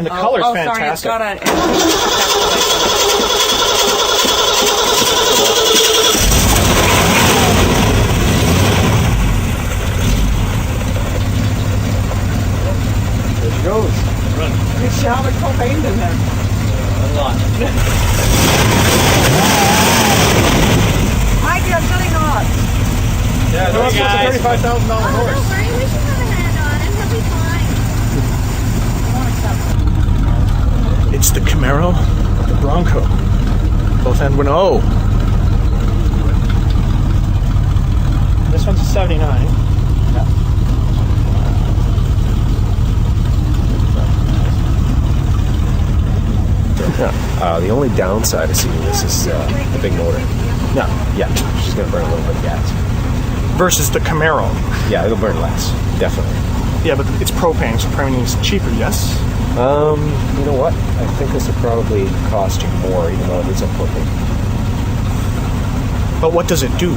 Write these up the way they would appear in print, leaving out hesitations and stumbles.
And the color's fantastic. Sorry, it's got There she goes. Run. You see how much cocaine in there? A lot. Mikey, I'm shutting off. Yeah, no, it's a $35,000 horse. Don't worry, we should have a hand on him. He'll be fine. It's the Camaro, the Bronco. Both end with an O. This one's a 79. Yeah. The only downside of seeing this is the big motor. No. Yeah, she's going to burn a little bit of gas. Versus the Camaro. Yeah, it'll burn less, definitely. Yeah, but it's propane, so propane is cheaper, yes? You know what? I think this will probably cost you more, even though it is a propane. But what does it do?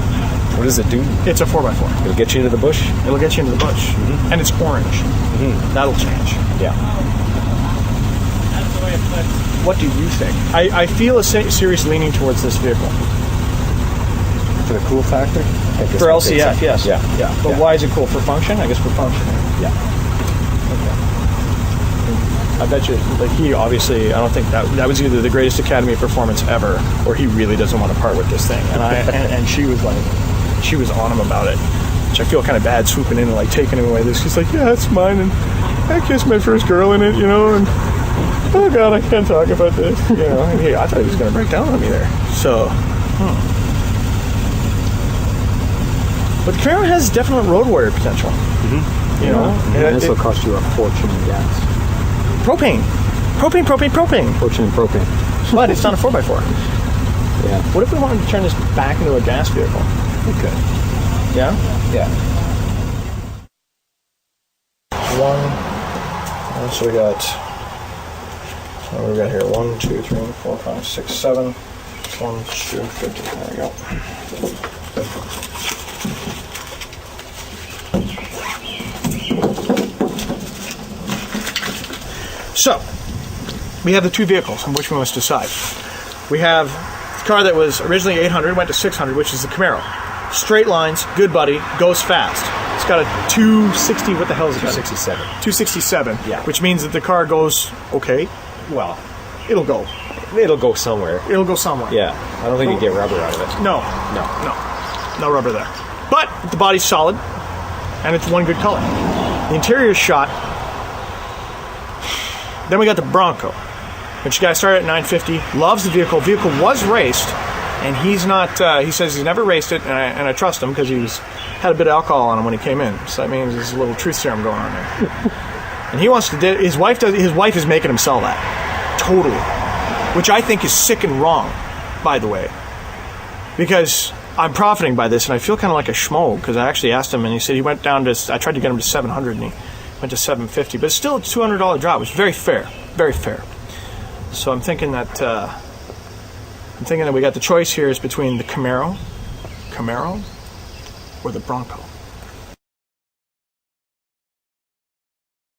What does it do? It's a 4x4. It'll get you into the bush? It'll get you into the bush. Mm-hmm. And it's orange. Mm-hmm. That'll change. Yeah. That's the way it flips. What do you think? I feel a serious leaning towards this vehicle. For the cool factor? For LCF, yes. Yeah. But yeah. why is it cool? For function? I guess for function. Yeah. Okay. I bet you, like, he obviously, I don't think that was either the greatest Academy performance ever, or he really doesn't want to part with this thing. And and she was like, she was on him about it, which I feel kind of bad swooping in and like taking him away. She's like, yeah, it's mine, and I kissed my first girl in it, you know, and oh God, I can't talk about this, you know. And I thought he was going to break down on me there. So, But the Camaro has definite road warrior potential. Mm-hmm. You know, and this will cost you a fortune in gas. Propane. Fortune in propane. But it's not a 4x4. Yeah. What if we wanted to turn this back into a gas vehicle? We could. Yeah? Yeah. So we got, what do we got here? 1, 2, 3, 4, 5, 6, 7. 1, 2, 50. There we go. So, we have the two vehicles on which we must decide. We have the car that was originally 800, went to 600, which is the Camaro. Straight lines, good buddy, goes fast. It's got a 260, what the hell is it? 267. 267, yeah. Which means that the car goes okay. Well, it'll go. It'll go somewhere. It'll go somewhere. Yeah. I don't think you get rubber out of it. No. No rubber there. But the body's solid, and it's one good color. The interior is shot. Then we got the Bronco, which guy started at $950. Loves the vehicle. Vehicle was raced, and he's not. He says he's never raced it, and I trust him because had a bit of alcohol on him when he came in. So that means there's a little truth serum going on there. And he wants to. His wife is making him sell that, totally, which I think is sick and wrong, by the way, because I'm profiting by this, and I feel kind of like a schmo because I actually asked him, and he said he went down to. I tried to get him to 700, and he went to 750, but it's still a $200 drop, which is very fair, very fair. So I'm thinking that we got the choice here is between the Camaro, or the Bronco.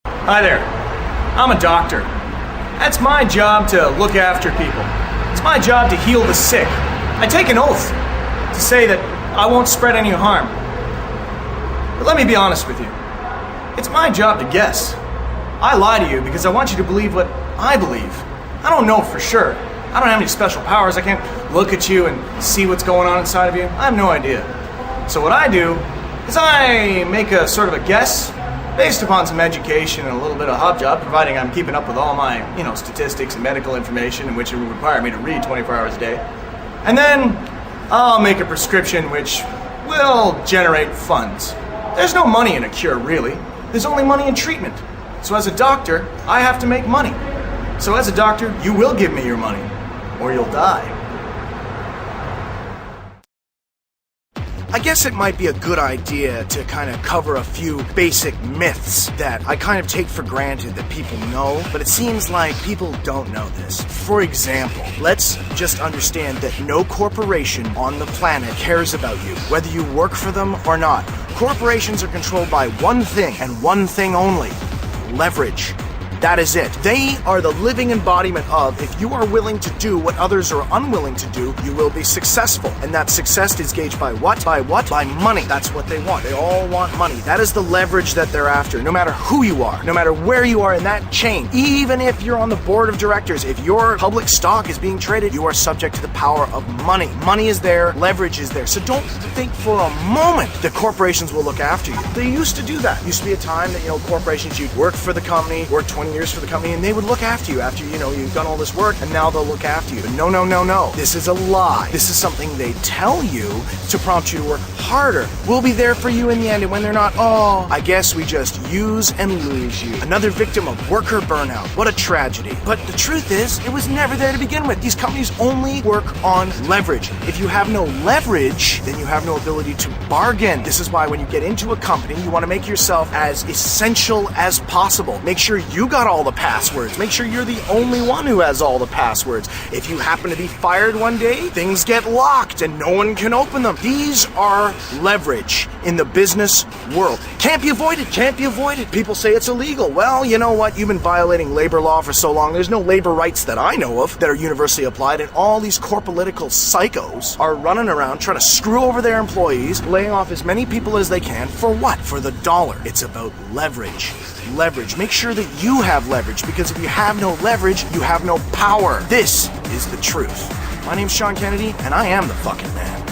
Hi there. I'm a doctor. That's my job to look after people. It's my job to heal the sick. I take an oath to say that I won't spread any harm. But let me be honest with you. It's my job to guess. I lie to you because I want you to believe what I believe. I don't know for sure. I don't have any special powers. I can't look at you and see what's going on inside of you. I have no idea. So what I do is I make a sort of a guess based upon some education and a little bit of hub job, providing I'm keeping up with all my, statistics and medical information in which it would require me to read 24 hours a day. And then I'll make a prescription which will generate funds. There's no money in a cure, really. There's only money in treatment. So as a doctor, I have to make money. So as a doctor, you will give me your money, or you'll die. I guess it might be a good idea to kind of cover a few basic myths that I kind of take for granted that people know, but it seems like people don't know this. For example, let's just understand that no corporation on the planet cares about you, whether you work for them or not. Corporations are controlled by one thing and one thing only: leverage. That is it. They are the living embodiment of, if you are willing to do what others are unwilling to do, you will be successful. And that success is gauged by what? By what? By money. That's what they want. They all want money. That is the leverage that they're after. No matter who you are, no matter where you are in that chain, even if you're on the board of directors, if your public stock is being traded, you are subject to the power of money. Money is there, leverage is there. So don't think for a moment that corporations will look after you. They used to do that. Used to be a time that, corporations, you'd work for the company, work 20 years for the company, and they would look after you after, you've done all this work, and now they'll look after you. But no. This is a lie. This is something they tell you to prompt you to work harder. We'll be there for you in the end, and when they're not, I guess we just use and lose you. Another victim of worker burnout. What a tragedy. But the truth is, it was never there to begin with. These companies only work on leverage. If you have no leverage, then you have no ability to bargain. This is why when you get into a company, you want to make yourself as essential as possible. Make sure you got all the passwords. Make sure you're the only one who has all the passwords. If you happen to be fired one day, things get locked and no one can open them. These are leverage in the business world. Can't be avoided. People say it's illegal. Well, you know what? You've been violating labor law for so long. There's no labor rights that I know of that are universally applied, and all these corpolitical psychos are running around trying to screw over their employees, laying off as many people as they can. For what? For the dollar. It's about leverage. Make sure that you have leverage, because if you have no leverage, you have no power. This is the truth. My name's Sean Kennedy, and I am the fucking man.